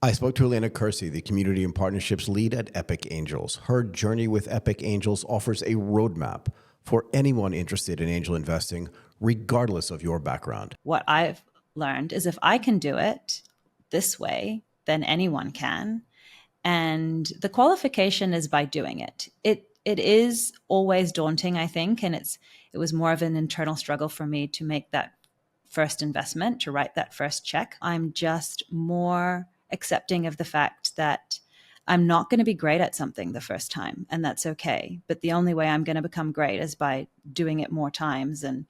I spoke to Elena Kersey, the Community and Partnerships Lead at Epic Angels. Her journey with Epic Angels offers a roadmap for anyone interested in angel investing, regardless of your background. What I've learned is if I can do it this way, then anyone can. And the qualification is by doing it. It is always daunting, I think, and it was more of an internal struggle for me to make that first investment, to write that first check. I'm just more accepting of the fact that I'm not going to be great at something the first time, and that's okay. But the only way I'm going to become great is by doing it more times and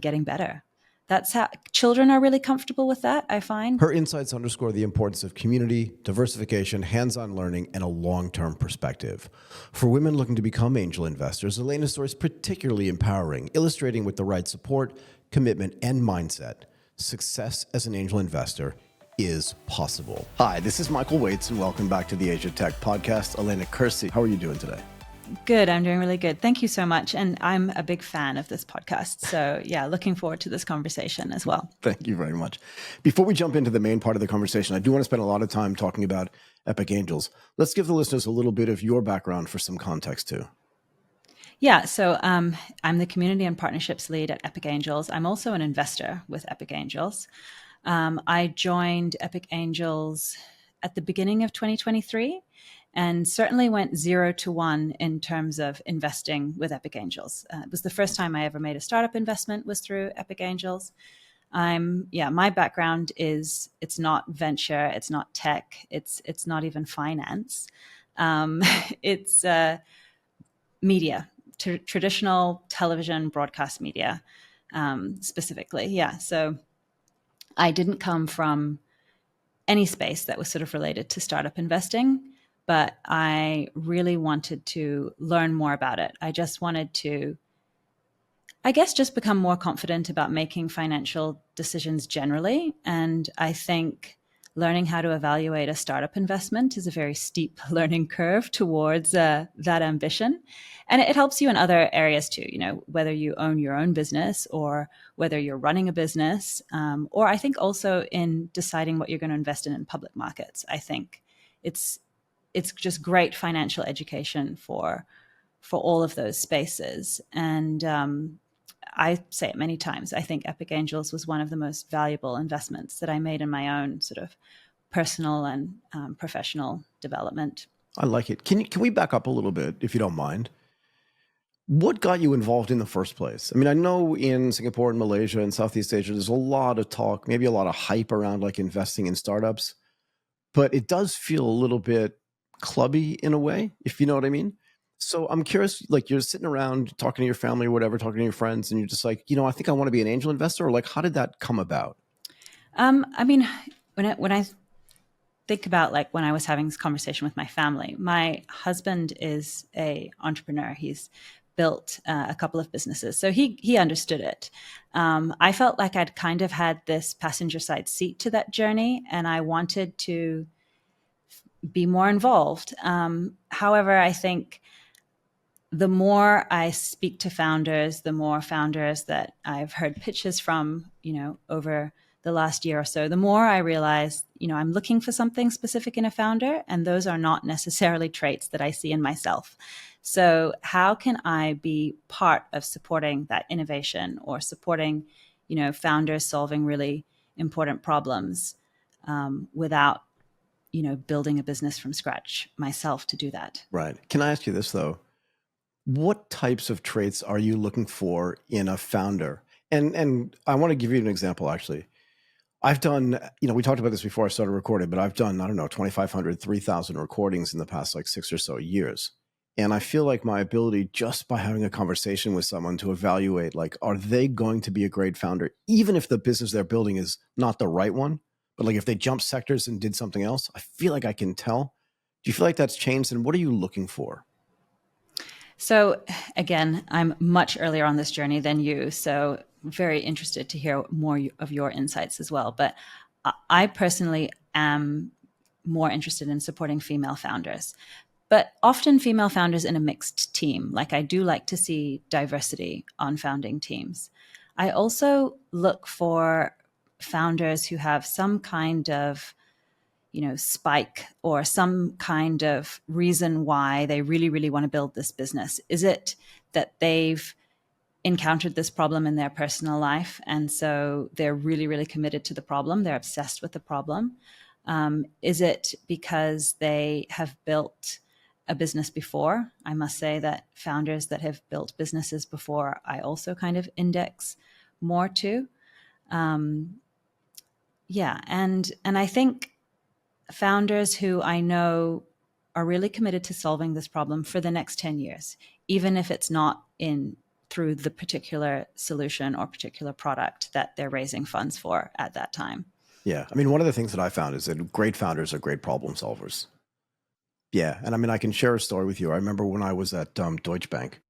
getting better. That's how children are really comfortable with that, I find. Her insights underscore the importance of community, diversification, hands-on learning, and a long-term perspective. For women looking to become angel investors, Elena's story is particularly empowering, illustrating with the right support, commitment, and mindset, success as an angel investor is possible. Hi, this is Michael Waits, and welcome back to the Asia Tech Podcast. Elena Kersey, how are you doing today? Good. I'm doing really good. Thank you so much. And I'm a big fan of this podcast. So yeah, looking forward to this conversation as well. Thank you very much. Before we jump into the main part of the conversation, I do want to spend a lot of time talking about Epic Angels. Let's give the listeners a little bit of your background for some context too. Yeah. So I'm the Community and Partnerships Lead at Epic Angels. I'm also an investor with Epic Angels. I joined Epic Angels at the beginning of 2023. And certainly went 0 to 1 in terms of investing with Epic Angels. It was the first time I ever made a startup investment was through Epic Angels. My background is it's not venture, it's not tech, it's not even finance. It's media, traditional television broadcast media, specifically. Yeah, so I didn't come from any space that was sort of related to startup investing, but I really wanted to learn more about it. I just wanted to, I guess, just become more confident about making financial decisions generally. And I think learning how to evaluate a startup investment is a very steep learning curve towards that ambition. And it helps you in other areas too, you know, whether you own your own business or whether you're running a business, or I think also in deciding what you're going to invest in public markets. I think it's just great financial education for all of those spaces. And I say it many times, I think Epic Angels was one of the most valuable investments that I made in my own sort of personal and professional development. I like it. Can we back up a little bit, if you don't mind? What got you involved in the first place? I mean, I know in Singapore and Malaysia and Southeast Asia, there's a lot of talk, maybe a lot of hype around like investing in startups, but it does feel a little bit clubby in a way, if you know what I mean. So I'm curious, like you're sitting around talking to your family or whatever, talking to your friends, and you're just like, I think I want to be an angel investor, or like, how did that come about? I mean, when I think about like when I was having this conversation with my family, my husband is a entrepreneur. He's built a couple of businesses, so he understood it. I felt like I'd kind of had this passenger side seat to that journey, and I wanted to be more involved. However, I think the more I speak to founders, the more founders that I've heard pitches from, over the last year or so, the more I realize, I'm looking for something specific in a founder, and those are not necessarily traits that I see in myself. So how can I be part of supporting that innovation or supporting, founders solving really important problems without, building a business from scratch myself to do that? Right. Can I ask you this though? What types of traits are you looking for in a founder? And I want to give you an example, actually. I've done, we talked about this before I started recording, but I've done, 2,500, 3,000 recordings in the past like 6 or so years. And I feel like my ability just by having a conversation with someone to evaluate, like, are they going to be a great founder, even if the business they're building is not the right one, but like if they jumped sectors and did something else, I feel like I can tell. Do you feel like that's changed? And what are you looking for? So again, I'm much earlier on this journey than you, so very interested to hear more of your insights as well. But I personally am more interested in supporting female founders, but often female founders in a mixed team. Like I do like to see diversity on founding teams. I also look for founders who have some kind of, spike or some kind of reason why they really, really want to build this business? Is it that they've encountered this problem in their personal life, and so they're really, really committed to the problem? They're obsessed with the problem. Is it because they have built a business before? I must say that founders that have built businesses before, I also kind of index more to. Yeah, and I think founders who I know are really committed to solving this problem for the next 10 years, even if it's not in through the particular solution or particular product that they're raising funds for at that time. Yeah. I mean, one of the things that I found is that great founders are great problem solvers. Yeah. And I mean, I can share a story with you. I remember when I was at Deutsche Bank,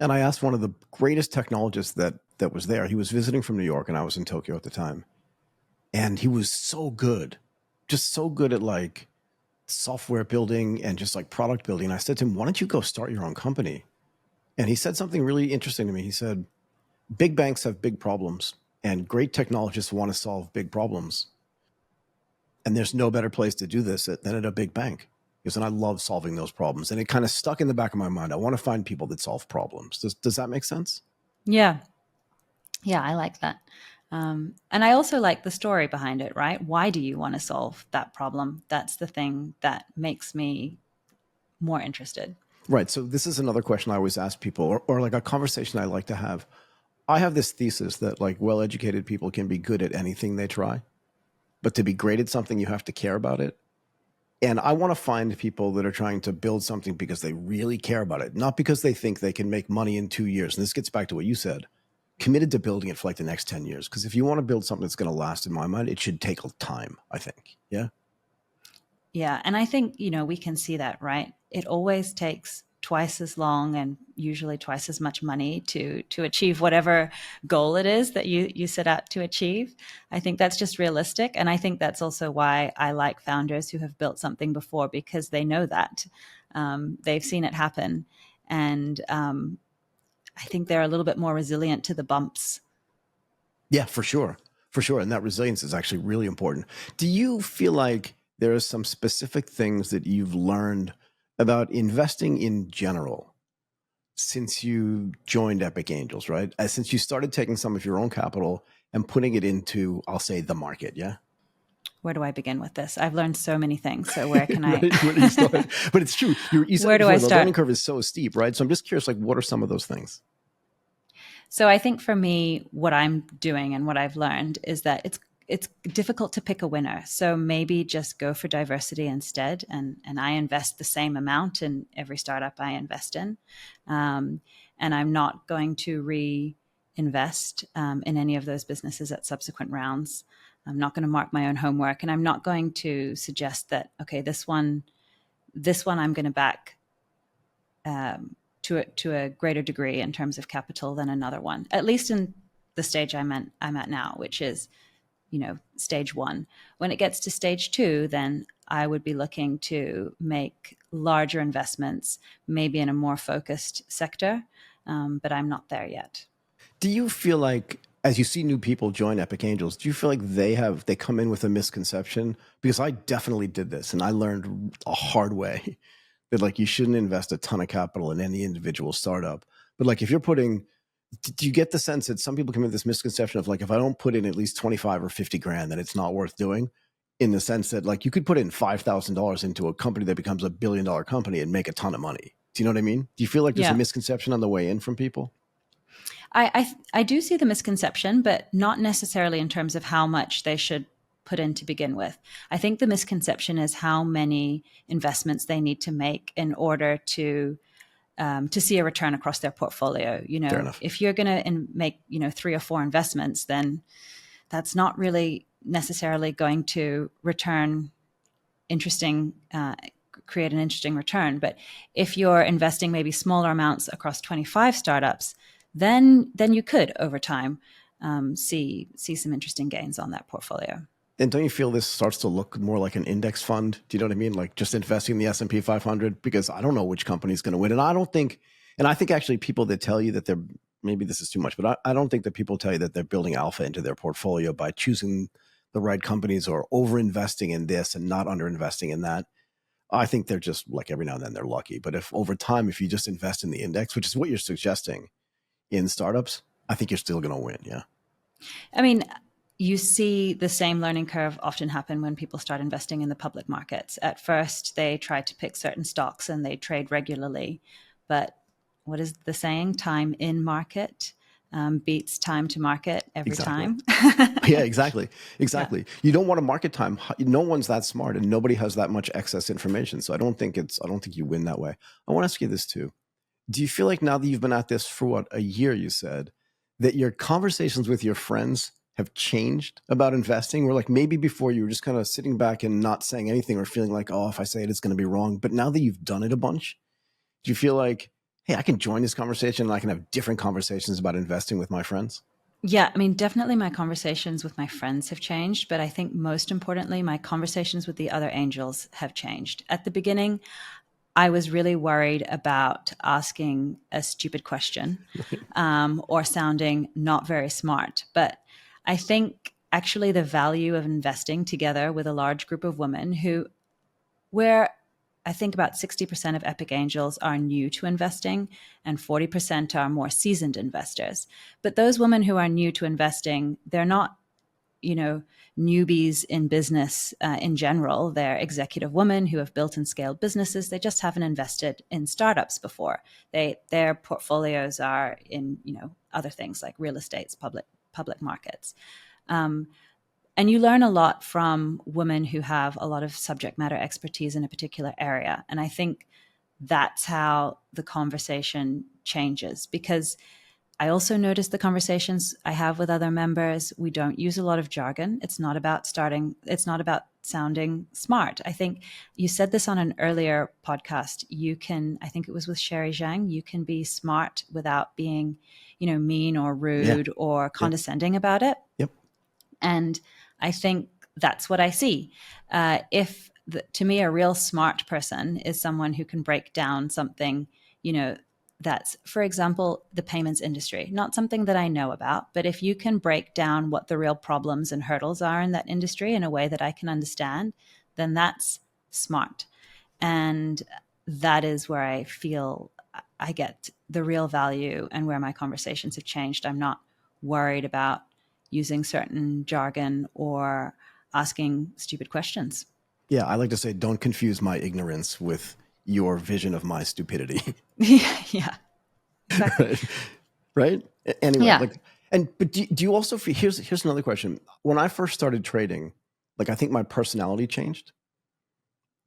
and I asked one of the greatest technologists that was there. He was visiting from New York, and I was in Tokyo at the time. And he was so good, just so good at like software building and just like product building. And I said to him, why don't you go start your own company? And he said something really interesting to me. He said, big banks have big problems, and great technologists want to solve big problems. And there's no better place to do this than at a big bank. Because I love solving those problems. And it kind of stuck in the back of my mind. I want to find people that solve problems. Does that make sense? Yeah. Yeah, I like that. And I also like the story behind it, right? Why do you want to solve that problem? That's the thing that makes me more interested. Right. So this is another question I always ask people, or like a conversation I like to have. I have this thesis that like well-educated people can be good at anything they try, but to be great at something, you have to care about it. And I want to find people that are trying to build something because they really care about it, not because they think they can make money in 2 years. And this gets back to what you said, committed to building it for like the next 10 years. Because if you want to build something that's going to last, in my mind, it should take time, I think. Yeah. Yeah. And I think, we can see that, right? It always takes twice as long and usually twice as much money to achieve whatever goal it is that you set out to achieve. I think that's just realistic. And I think that's also why I like founders who have built something before, because they know that. They've seen it happen. And I think they're a little bit more resilient to the bumps. Yeah, for sure. For sure. And that resilience is actually really important. Do you feel like there are some specific things that you've learned about investing in general since you joined Epic Angels, right? Since you started taking some of your own capital and putting it into, I'll say, the market, yeah? Where do I begin with this? I've learned so many things. So where can I? Right, where do you start? But it's true. You said Where do before, I the start? learning curve is so steep, right? So I'm just curious, like, what are some of those things? So I think for me, what I'm doing and what I've learned is that it's difficult to pick a winner. So maybe just go for diversity instead. And I invest the same amount in every startup I invest in. And I'm not going to reinvest in any of those businesses at subsequent rounds. I'm not going to mark my own homework, and I'm not going to suggest that, okay, this one I'm going to back to a greater degree in terms of capital than another one, at least in the stage I'm at now, which is, stage one. When it gets to stage two, then I would be looking to make larger investments, maybe in a more focused sector, but I'm not there yet. Do you feel like, as you see new people join Epic Angels, do you feel like they come in with a misconception? Because I definitely did this, and I learned a hard way that like you shouldn't invest a ton of capital in any individual startup. But like if you're putting, do you get the sense that some people come in with this misconception of like, if I don't put in at least 25 or 50 grand, then it's not worth doing? In the sense that like you could put in $5,000 into a company that becomes $1 billion company and make a ton of money. Do you know what I mean? Do you feel like there's a misconception on the way in from people? I do see the misconception, but not necessarily in terms of how much they should put in to begin with. I think the misconception is how many investments they need to make in order to see a return across their portfolio. If you're going to make 3 or 4 investments, then that's not really necessarily going to create an interesting return. But if you're investing maybe smaller amounts across 25 startups, then you could over time see some interesting gains on that portfolio. And don't you feel this starts to look more like an index fund? Do you know what I mean? Like just investing in the S&P 500, because I don't know which company is going to win. And I think actually people that tell you that they're maybe this is too much, but I don't think that people tell you that they're building alpha into their portfolio by choosing the right companies or over investing in this and not under investing in that. I think they're just like every now and then they're lucky. But if over time, if you just invest in the index, which is what you're suggesting in startups, I think you're still going to win. Yeah. I mean, you see the same learning curve often happen when people start investing in the public markets. At first, they try to pick certain stocks and they trade regularly. But what is the saying? Time in market beats time to market every Exactly. time. Yeah, exactly. Yeah. Exactly. You don't want to market time. No one's that smart and nobody has that much excess information. So I don't think you win that way. I want to ask you this too. Do you feel like now that you've been at this for what, a year, you said, that your conversations with your friends have changed about investing? Where like maybe before you were just kind of sitting back and not saying anything or feeling like, oh, if I say it, it's going to be wrong. But now that you've done it a bunch, do you feel like, hey, I can join this conversation and I can have different conversations about investing with my friends? Yeah, I mean, definitely my conversations with my friends have changed, but I think most importantly, my conversations with the other angels have changed. At the beginning, I was really worried about asking a stupid question or sounding not very smart. But I think actually the value of investing together with a large group of women where I think about 60% of Epic Angels are new to investing and 40% are more seasoned investors. But those women who are new to investing, they're not, you know, newbies in business in general. They're executive women who have built and scaled businesses. They just haven't invested in startups before. Their portfolios are in, other things like real estates, public markets. And you learn a lot from women who have a lot of subject matter expertise in a particular area. And I think that's how the conversation changes, because I also notice the conversations I have with other members, we don't use a lot of jargon. It's not about sounding smart. I think you said this on an earlier podcast. I think it was with Sherry Zhang, you can be smart without being, mean or Yeah. rude or Yep. condescending about it. Yep. And I think that's what I see. To me, a real smart person is someone who can break down something, that's, for example, the payments industry, not something that I know about, but if you can break down what the real problems and hurdles are in that industry in a way that I can understand, then that's smart. And that is where I feel I get the real value and where my conversations have changed. I'm not worried about using certain jargon or asking stupid questions. Yeah. I like to say, don't confuse my ignorance with your vision of my stupidity. Yeah, exactly. Right. Right. Anyway, Yeah. like, but do you also feel, here's another question. When I first started trading, like, I think my personality changed,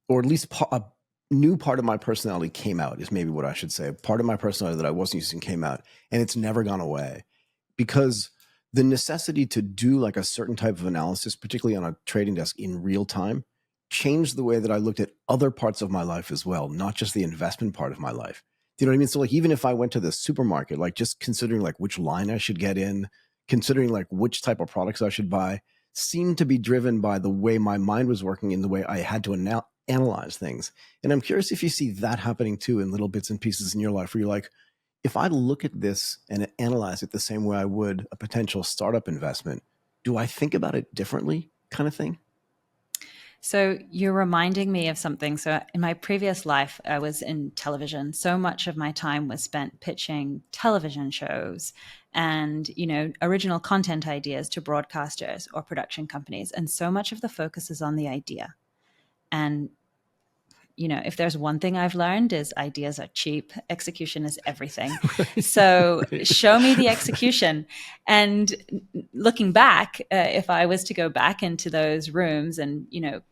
or at least a new part of my personality came out, is maybe what I should say. Part of my personality that I wasn't using came out, and it's never gone away, because the necessity to do like a certain type of analysis, particularly on a trading desk in real time, changed the way that I looked at other parts of my life as well, not just the investment part of my life. Do you know what I mean? So like, even if I went to the supermarket, like just considering like which line I should get in, considering like which type of products I should buy, seemed to be driven by the way my mind was working and the way I had to analyze things. And I'm curious if you see that happening too in little bits and pieces in your life where you're like, if I look at this and analyze it the same way I would a potential startup investment, do I think about it differently, kind of thing? So you're reminding me of something. So in my previous life, I was in television. So much of my time was spent pitching television shows and, original content ideas to broadcasters or production companies. And so much of the focus is on the idea. And if there's one thing I've learned is ideas are cheap, execution is everything. Right. So Right. show me the execution. And looking back, if I was to go back into those rooms and,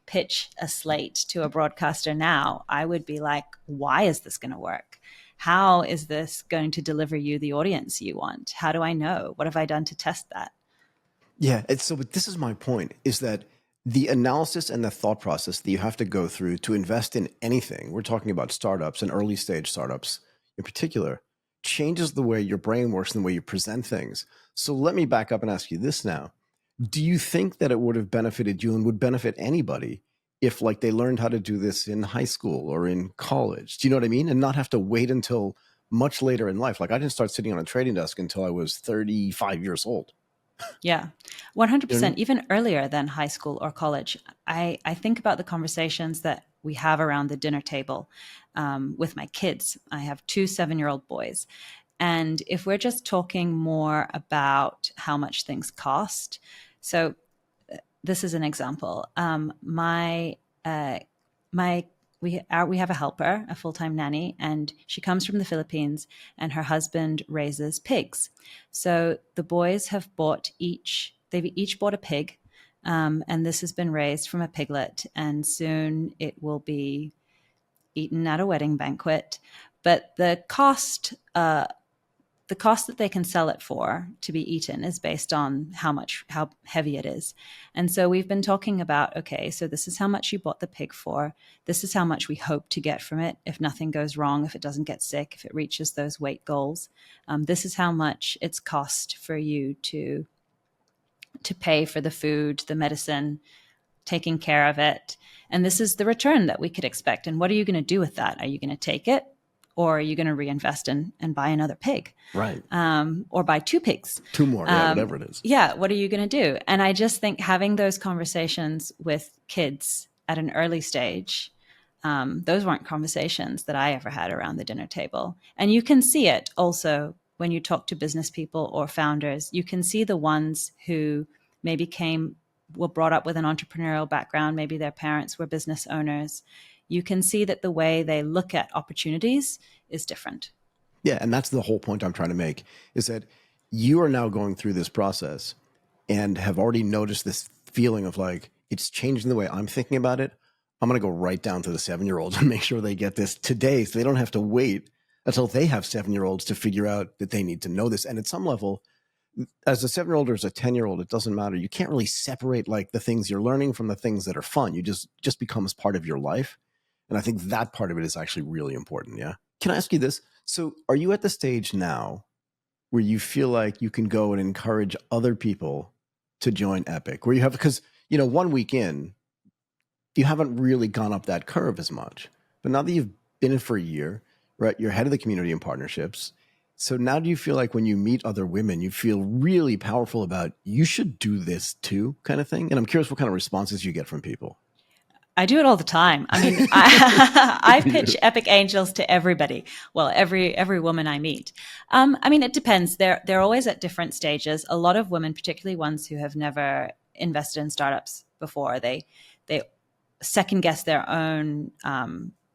pitch a slate to a broadcaster now, I would be like, why is this going to work? How is this going to deliver you the audience you want? How do I know? What have I done to test that? Yeah. But this is my point, is that the analysis and the thought process that you have to go through to invest in anything, we're talking about startups and early stage startups in particular, changes the way your brain works and the way you present things. So let me back up and ask you this now. Do you think that it would have benefited you and would benefit anybody if like they learned how to do this in high school or in college? Do you know what I mean? And not have to wait until much later in life. Like I didn't start sitting on a trading desk until I was 35 years old. Yeah, You know what I 100%, mean? even earlier than high school or college. I think about the conversations that we have around the dinner table with my kids. I have two 7-year-old boys. And if we're just talking more about how much things cost, so this is an example. Uh, my we have a helper, a full time nanny, and she comes from the Philippines, and her husband raises pigs. So the boys have bought each they've each bought a pig, and this has been raised from a piglet, and soon it will be eaten at a wedding banquet. But the cost that they can sell it for to be eaten is based on how heavy it is. And so we've been talking about, okay, so this is how much you bought the pig for. This is how much we hope to get from it if nothing goes wrong, if it doesn't get sick, if it reaches those weight goals. This is how much it's cost for you to pay for the food, the medicine, taking care of it. And this is the return that we could expect. And what are you going to do with that? Are you going to take it? Or are you going to reinvest and buy another pig? Right. Or buy two pigs? Two more. Yeah, whatever it is. Yeah, what are you going to do? And I just think having those conversations with kids at an early stage, those weren't conversations that I ever had around the dinner table. And you can see it also when you talk to business people or founders. You can see the ones who maybe were brought up with an entrepreneurial background. Maybe their parents were business owners. You can see that the way they look at opportunities is different. Yeah, and that's the whole point I'm trying to make is that you are now going through this process and have already noticed this feeling of like it's changing the way I'm thinking about it. I'm going to go right down to the 7-year-olds and make sure they get this today so they don't have to wait until they have 7-year-olds to figure out that they need to know this. And at some level, as a 7-year-old or as a 10-year-old, it doesn't matter. You can't really separate like the things you're learning from the things that are fun. You just becomes part of your life. And I think that part of it is actually really important. Yeah. Can I ask you this? So are you at the stage now where you feel like you can go and encourage other people to join Epic, where you have, because, 1 week in, you haven't really gone up that curve as much. But now that you've been in for a year, right, you're head of the community and partnerships. So now do you feel like when you meet other women, you feel really powerful about you should do this too kind of thing? And I'm curious what kind of responses you get from people. I do it all the time. I mean, I pitch Epic Angels to everybody. Well, every woman I meet. I mean, it depends. They're always at different stages. A lot of women, particularly ones who have never invested in startups before, they second guess their own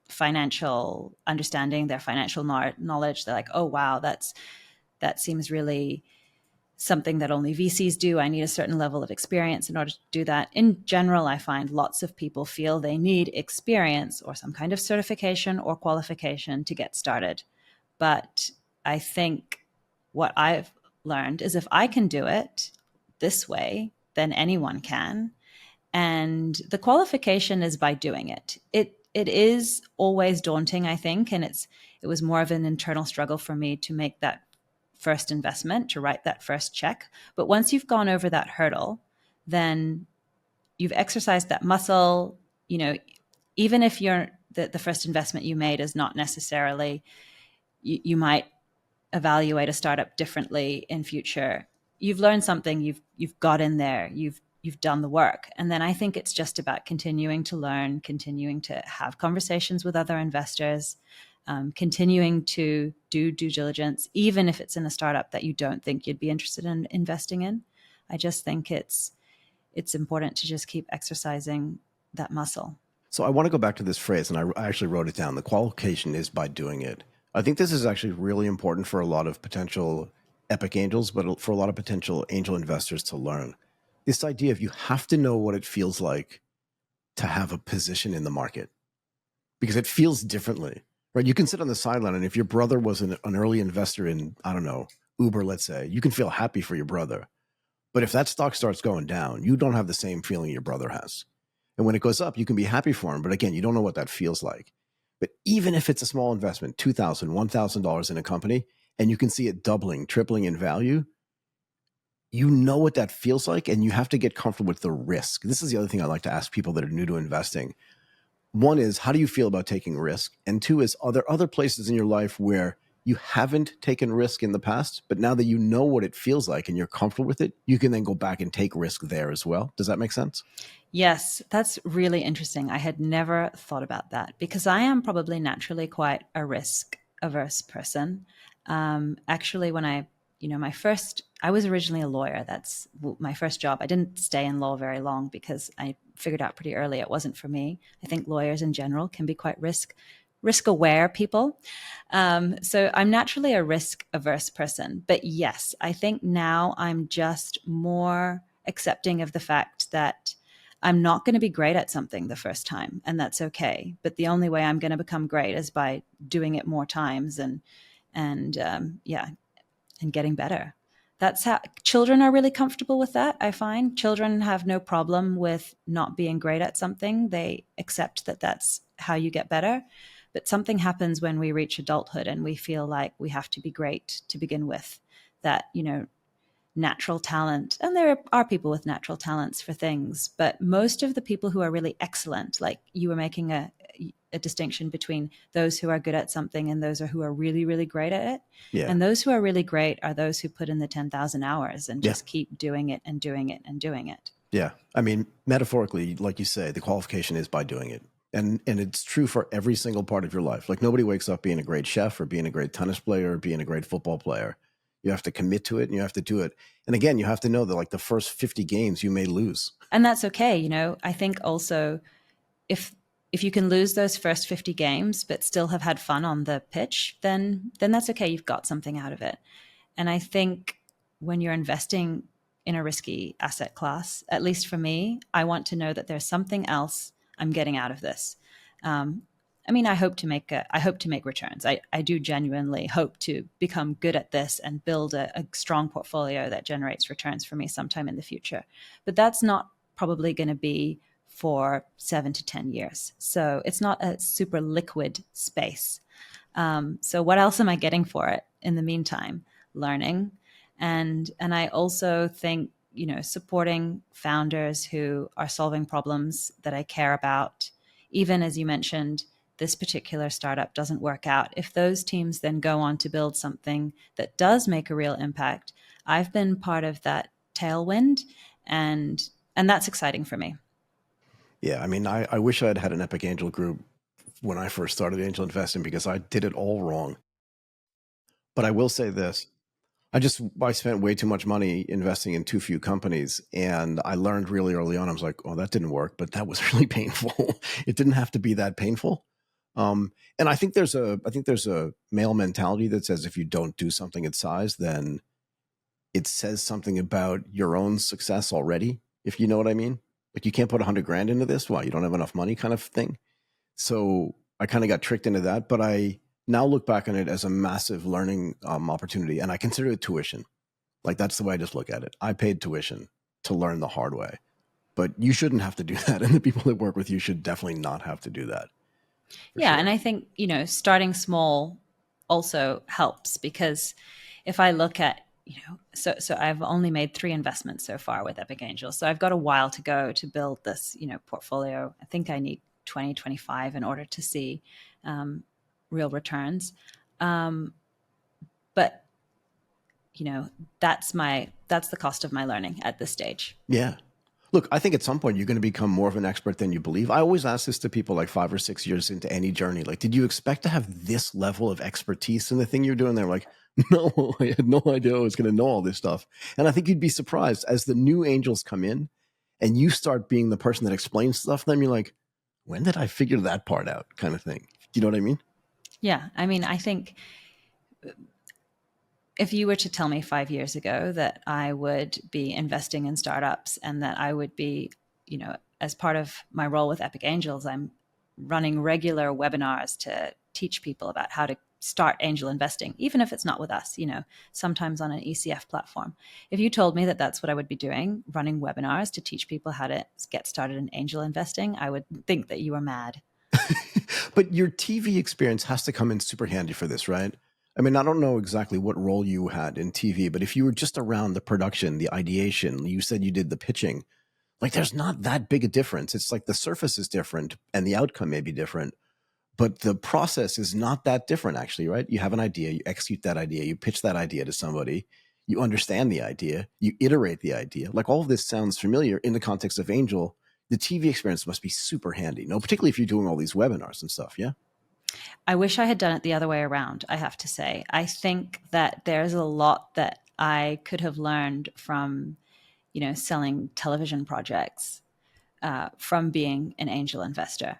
financial understanding, their financial knowledge. They're like, oh wow, that seems really something that only VCs do. I need a certain level of experience in order to do that. In general, I find lots of people feel they need experience or some kind of certification or qualification to get started. But I think what I've learned is if I can do it this way, then anyone can. And the qualification is by doing it. It is always daunting, I think, and it was more of an internal struggle for me to make that first investment, to write that first check. But once you've gone over that hurdle, then you've exercised that muscle. Even if the first investment you made is not necessarily, you might evaluate a startup differently in future. You've learned something. You've got in there. You've done the work. And then I think it's just about continuing to learn, continuing to have conversations with other investors, continuing to do due diligence, even if it's in a startup that you don't think you'd be interested in investing in. I just think it's important to just keep exercising that muscle. So I want to go back to this phrase, and I actually wrote it down. The qualification is by doing it. I think this is actually really important for a lot of potential Epic Angels, but for a lot of potential angel investors to learn. This idea of you have to know what it feels like to have a position in the market because it feels differently, right? You can sit on the sideline, and if your brother was an early investor in, I don't know, Uber, let's say, you can feel happy for your brother. But if that stock starts going down, you don't have the same feeling your brother has. And when it goes up, you can be happy for him. But again, you don't know what that feels like. But even if it's a small investment, $2,000, $1,000 in a company, and you can see it doubling, tripling in value, you know what that feels like, and you have to get comfortable with the risk. This is the other thing I like to ask people that are new to investing. One is, how do you feel about taking risk? And two is, are there other places in your life where you haven't taken risk in the past, but now that you know what it feels like and you're comfortable with it, you can then go back and take risk there as well. Does that make sense? Yes, that's really interesting. I had never thought about that because I am probably naturally quite a risk averse person. Actually, when I was originally a lawyer. That's my first job. I didn't stay in law very long because I figured out pretty early it wasn't for me. I think lawyers in general can be quite risk aware people. So I'm naturally a risk averse person. But yes, I think now I'm just more accepting of the fact that I'm not going to be great at something the first time, and that's okay. But the only way I'm going to become great is by doing it more times and and getting better. That's how children are really comfortable with that. I find children have no problem with not being great at something. They accept that that's how you get better. But something happens when we reach adulthood and we feel like we have to be great to begin with. That, natural talent, and there are people with natural talents for things, but most of the people who are really excellent, like you were making a distinction between those who are good at something and those who are really, really great at it. Yeah. And those who are really great are those who put in the 10,000 hours and Yeah. just keep doing it and doing it and doing it. Yeah. I mean, metaphorically, like you say, the qualification is by doing it. And it's true for every single part of your life. Like nobody wakes up being a great chef or being a great tennis player or being a great football player. You have to commit to it and you have to do it. And again, you have to know that like the first 50 games you may lose. And that's okay. I think also if if you can lose those first 50 games but still have had fun on the pitch, then that's okay. You've got something out of it. And I think when you're investing in a risky asset class, at least for me, I want to know that there's something else I'm getting out of this. Um, I mean, I hope to make returns. I do genuinely hope to become good at this and build a strong portfolio that generates returns for me sometime in the future. But that's not probably going to be for 7 to 10 years. So it's not a super liquid space. So what else am I getting for it in the meantime? Learning. And I also think, supporting founders who are solving problems that I care about, even as you mentioned, this particular startup doesn't work out. If those teams then go on to build something that does make a real impact, I've been part of that tailwind, and that's exciting for me. Yeah. I mean, I wish I had had an Epic Angel group when I first started angel investing because I did it all wrong. But I will say this. I spent way too much money investing in too few companies, and I learned really early on. I was like, "Oh, that didn't work," but that was really painful. It didn't have to be that painful. And I think there's a male mentality that says if you don't do something at size, then it says something about your own success already. If you know what I mean, like you can't put 100 grand into this. Why? You don't have enough money, kind of thing. So I kind of got tricked into that, but I now look back on it as a massive learning opportunity, and I consider it tuition. Like that's the way I just look at it. I paid tuition to learn the hard way, but you shouldn't have to do that, and the people that work with you should definitely not have to do that for Yeah, and sure. I think, starting small also helps because if I look at, so I've only made 3 investments so far with Epic Angels. So I've got a while to go to build this, portfolio. I think I need 2025 in order to see um, real returns. Um, but, that's the cost of my learning at this stage. Yeah. Look, I think at some point you're going to become more of an expert than you believe. I always ask this to people like 5 or 6 years into any journey. Like, did you expect to have this level of expertise in the thing you're doing? They're like, no, I had no idea I was going to know all this stuff. And I think you'd be surprised as the new angels come in and you start being the person that explains stuff to them. You're like, when did I figure that part out? Kind of thing. Do you know what I mean? Yeah. I mean, I think if you were to tell me 5 years ago that I would be investing in startups and that I would be, as part of my role with Epic Angels, I'm running regular webinars to teach people about how to start angel investing, even if it's not with us, sometimes on an ECF platform. If you told me that that's what I would be doing, running webinars to teach people how to get started in angel investing, I would think that you were mad. But your TV experience has to come in super handy for this, right? I mean, I don't know exactly what role you had in TV, but if you were just around the production, the ideation, you said you did the pitching, like there's not that big a difference. It's like the surface is different and the outcome may be different, but the process is not that different, actually, right? You have an idea, you execute that idea, you pitch that idea to somebody, you understand the idea, you iterate the idea. Like, all of this sounds familiar in the context of Angel. The TV experience must be super handy, no, particularly if you're doing all these webinars and stuff. Yeah. I wish I had done it the other way around, I have to say. I think that there's a lot that I could have learned from, selling television projects, from being an angel investor.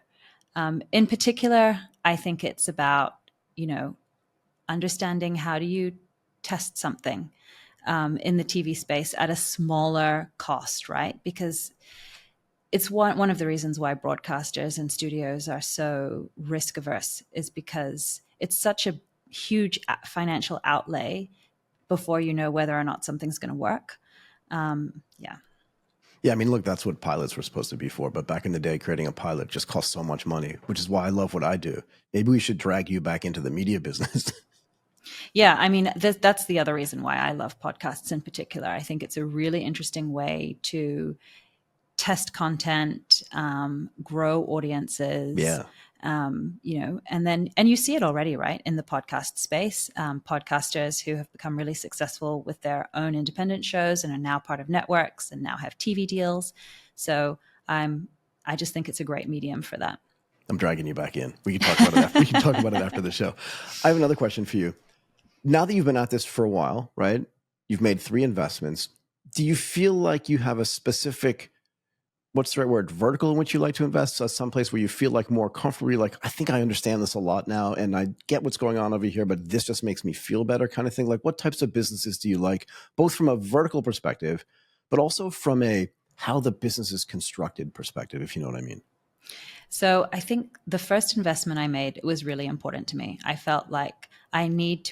In particular, I think it's about, understanding how do you test something in the TV space at a smaller cost, right? Because it's one of the reasons why broadcasters and studios are so risk averse, is because it's such a huge financial outlay before you know whether or not something's going to work. Yeah. Yeah, I mean, look, that's what pilots were supposed to be for. But back in the day, creating a pilot just cost so much money, which is why I love what I do. Maybe we should drag you back into the media business. Yeah, I mean, that's the other reason why I love podcasts in particular. I think it's a really interesting way to test content, grow audiences, Yeah. And you see it already, right, in the podcast space. Podcasters who have become really successful with their own independent shows and are now part of networks and now have TV deals. So I just think it's a great medium for that. I'm dragging you back in. We can talk about it after, we can talk about it after the show. I have another question for you. Now that you've been at this for a while, right? You've made 3 investments. Do you feel like you have a specific, what's the right word, vertical in which you like to invest? So someplace where you feel like more comfortably, like, I think I understand this a lot now and I get what's going on over here, but this just makes me feel better, kind of thing? Like, what types of businesses do you like, both from a vertical perspective, but also from a how the business is constructed perspective, if you know what I mean? So I think the first investment I made was really important to me. I felt like I need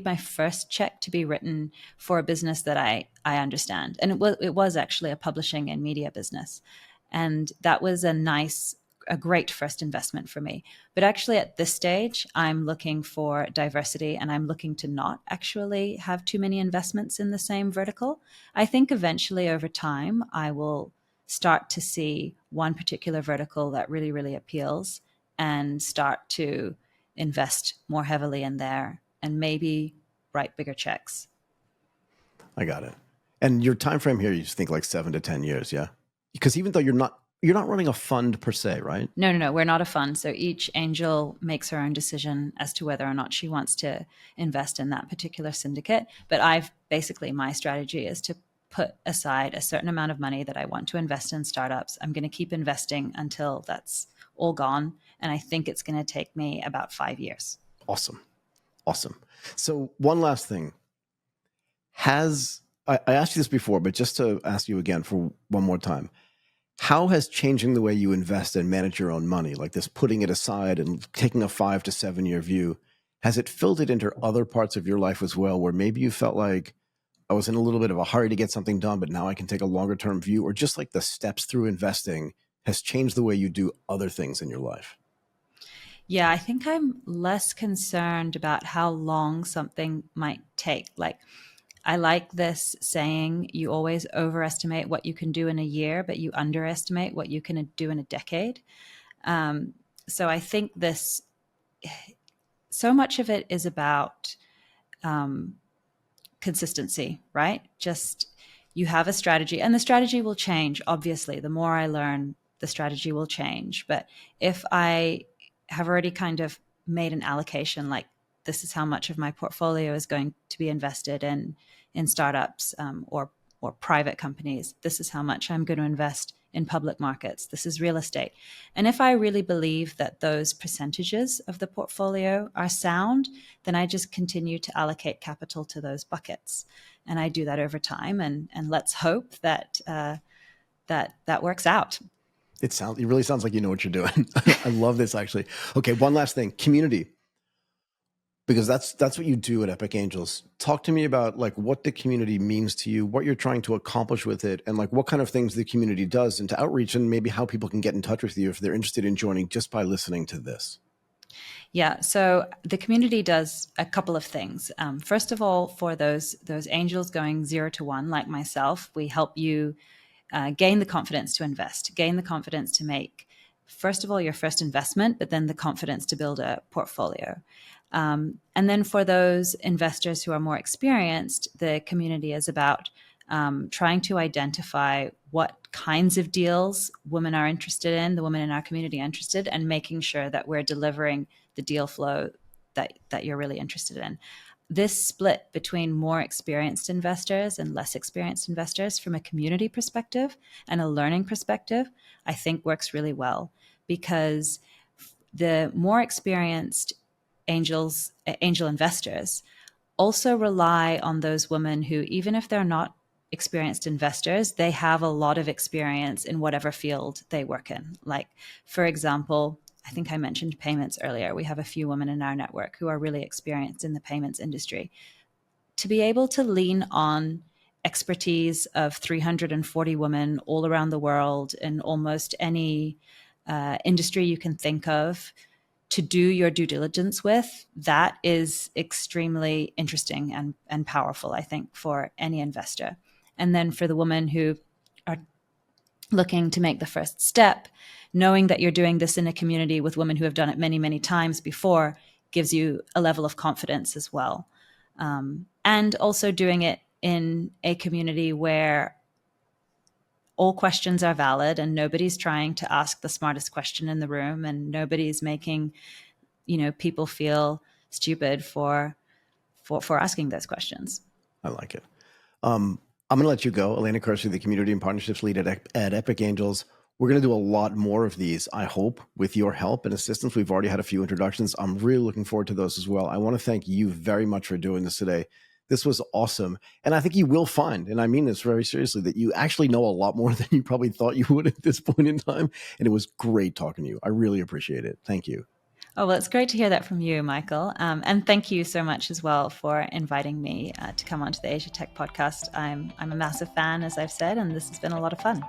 my first check to be written for a business that I understand. And it was actually a publishing and media business. And that was a great first investment for me. But actually at this stage, I'm looking for diversity and I'm looking to not actually have too many investments in the same vertical. I think eventually over time, I will start to see one particular vertical that really, really appeals and start to invest more heavily in there and maybe write bigger checks. I got it. And your time frame here, you just think like 7 to 10 years, yeah? Because even though you're not running a fund per se, right? No, we're not a fund. So each angel makes her own decision as to whether or not she wants to invest in that particular syndicate. But my strategy is to put aside a certain amount of money that I want to invest in startups. I'm going to keep investing until that's all gone. And I think it's going to take me about 5 years. Awesome. So one last thing. I asked you this before, but just to ask you again for one more time, how has changing the way you invest and manage your own money, like this putting it aside and taking a 5 to 7 year view, has it filtered into other parts of your life as well, where maybe you felt like, I was in a little bit of a hurry to get something done, but now I can take a longer term view, or just like the steps through investing has changed the way you do other things in your life? Yeah, I think I'm less concerned about how long something might take. Like, I like this saying, you always overestimate what you can do in a year, but you underestimate what you can do in a decade. So I think so much of it is about consistency, right? Just you have a strategy and the strategy will change. Obviously, the more I learn, the strategy will change. But if I have already kind of made an allocation, like this is how much of my portfolio is going to be invested in startups or private companies. This is how much I'm going to invest in public markets. This is real estate. And if I really believe that those percentages of the portfolio are sound, then I just continue to allocate capital to those buckets. And I do that over time. And let's hope that that works out. It really sounds like you know what you're doing. I love this, actually. Okay, one last thing, community. Because that's what you do at Epic Angels. Talk to me about like what the community means to you, what you're trying to accomplish with it, and like what kind of things the community does into outreach, and maybe how people can get in touch with you if they're interested in joining just by listening to this. Yeah, so the community does a couple of things. First of all, for those angels going 0 to 1, like myself, we help you gain the confidence to invest, gain the confidence to make first of all, your first investment, but then the confidence to build a portfolio. And then for those investors who are more experienced, the community is about trying to identify what kinds of deals women are interested in, the women in our community are interested, and making sure that we're delivering the deal flow that you're really interested in. This split between more experienced investors and less experienced investors from a community perspective and a learning perspective, I think works really well, because the more experienced angel investors also rely on those women who, even if they're not experienced investors, they have a lot of experience in whatever field they work in. Like, for example, I think I mentioned payments earlier. We have a few women in our network who are really experienced in the payments industry. To be able to lean on expertise of 340 women all around the world in almost any industry you can think of to do your due diligence with, that is extremely interesting and powerful, I think, for any investor. And then for the women who are looking to make the first step, knowing that you're doing this in a community with women who have done it many, many times before gives you a level of confidence as well. And also doing it in a community where all questions are valid and nobody's trying to ask the smartest question in the room, and nobody's making, people feel stupid for asking those questions. I like it. I'm going to let you go, Elena Kersey, the Community and Partnerships Lead at Epic Angels. We're going to do a lot more of these, I hope, with your help and assistance. We've already had a few introductions. I'm really looking forward to those as well. I want to thank you very much for doing this today. This was awesome. And I think you will find, and I mean this very seriously, that you actually know a lot more than you probably thought you would at this point in time. And it was great talking to you. I really appreciate it. Thank you. Oh, well, it's great to hear that from you, Michael. And thank you so much as well for inviting me to come onto the Asia Tech podcast. I'm a massive fan, as I've said, and this has been a lot of fun.